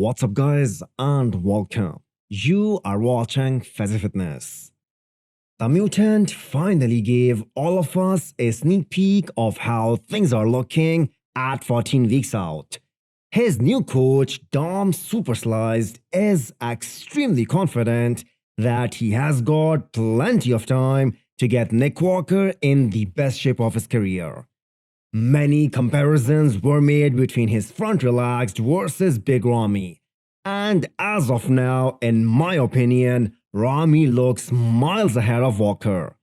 What's up, guys, and welcome. You are watching Fazi Fitness. The mutant finally gave all of us a sneak peek of how things are looking at 14 weeks out. His new coach, Dom Supersliced, is extremely confident that he has got plenty of time to get Nick Walker in the best shape of his career. Many comparisons were made between his front relaxed versus Big Ramy. And as of now, in my opinion, Ramy looks miles ahead of Walker.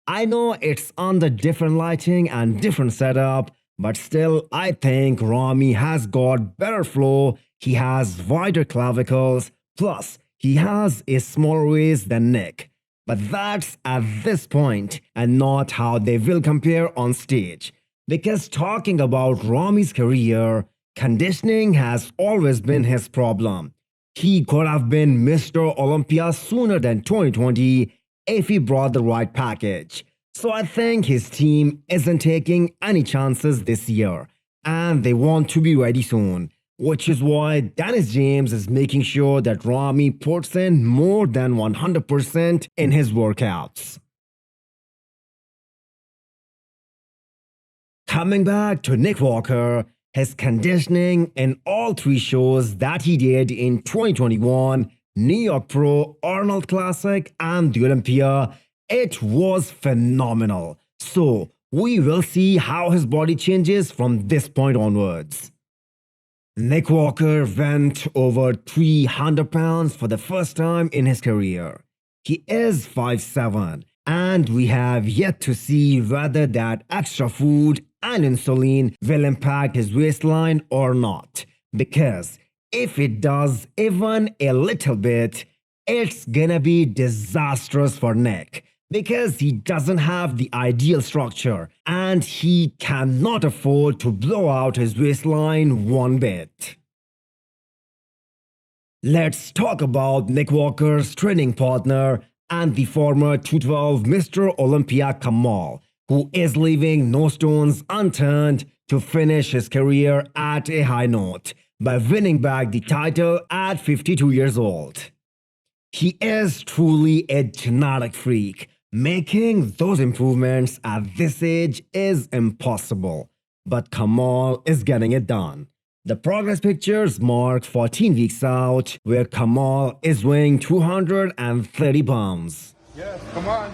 I know it's under different lighting and different setup, but still I think Ramy has got better flow, he has wider clavicles, plus he has a smaller waist than Nick. But that's at this point and not how they will compare on stage. Because talking about Ramy's career, conditioning has always been his problem. He could have been Mr. Olympia sooner than 2020 if he brought the right package. So I think his team isn't taking any chances this year, and they want to be ready soon. Which is why Dennis James is making sure that Ramy puts in more than 100% in his workouts. Coming back to Nick Walker, his conditioning in all three shows that he did in 2021, New York Pro, Arnold Classic, and the Olympia, it was phenomenal. So we will see how his body changes from this point onwards. Nick Walker went over 300 pounds for the first time in his career. He is 5'7", and we have yet to see whether that extra food and insulin will impact his waistline or not. Because if it does even a little bit, it's gonna be disastrous for Nick. Because he doesn't have the ideal structure and he cannot afford to blow out his waistline one bit. Let's talk about Nick Walker's training partner and the former 212 Mr. Olympia Kamal, who is leaving no stones unturned to finish his career at a high note by winning back the title at 52 years old. He is truly a genetic freak. Making those improvements at this age is impossible, but Kamal is getting it done. The progress pictures mark 14 weeks out, where Kamal is weighing 230 pounds. Yes, come on.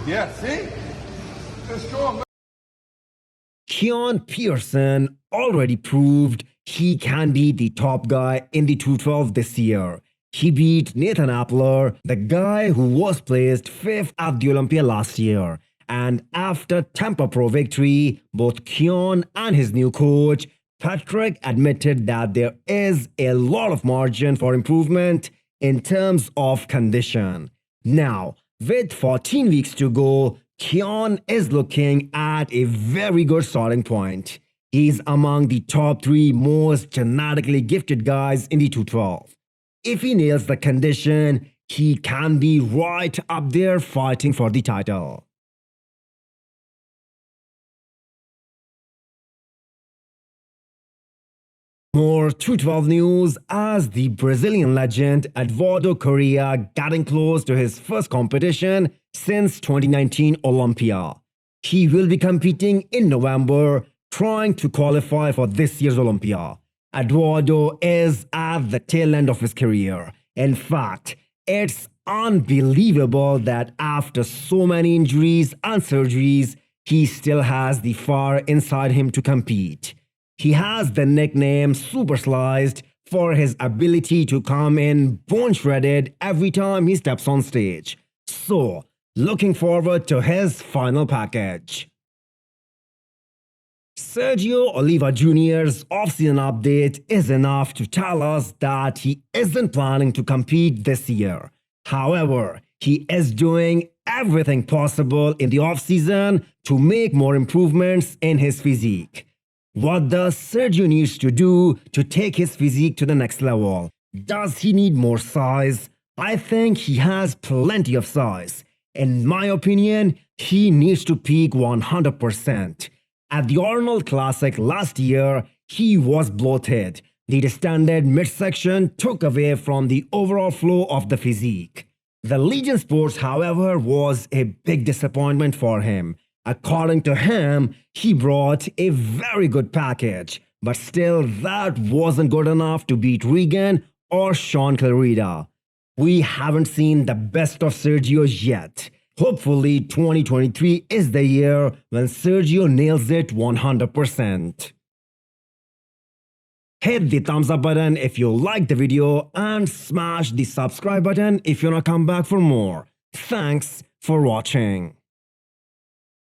Yeah, see? It's strong. Keone Pearson already proved he can be the top guy in the 212 this year. He beat Nathan Appler, the guy who was placed 5th at the Olympia last year. And after Tampa Pro victory, both Keone and his new coach, Patrick, admitted that there is a lot of margin for improvement in terms of condition. Now, with 14 weeks to go, Keone is looking at a very good starting point. He's among the top 3 most genetically gifted guys in the 212. If he nails the condition, he can be right up there fighting for the title. More 212 news as the Brazilian legend Eduardo Correa getting close to his first competition since 2019 Olympia. He will be competing in November, trying to qualify for this year's Olympia. Eduardo is at the tail end of his career. In fact, it's unbelievable that after so many injuries and surgeries, he still has the fire inside him to compete. He has the nickname Supersliced for his ability to come in bone shredded every time he steps on stage. So, looking forward to his final package. Sergio Oliva Jr.'s offseason update is enough to tell us that he isn't planning to compete this year. However, he is doing everything possible in the offseason to make more improvements in his physique. What does Sergio needs to do to take his physique to the next level? Does he need more size? I think he has plenty of size. In my opinion, he needs to peak 100%. At the Arnold Classic last year, he was bloated. The distended midsection took away from the overall flow of the physique. The Legion Sports, however, was a big disappointment for him. According to him, he brought a very good package, but still that wasn't good enough to beat Regan or Sean Clarida. We haven't seen the best of Sergio yet. Hopefully 2023 is the year when Sergio nails it 100%. Hit the thumbs up button if you liked the video and smash the subscribe button if you want to come back for more. Thanks for watching.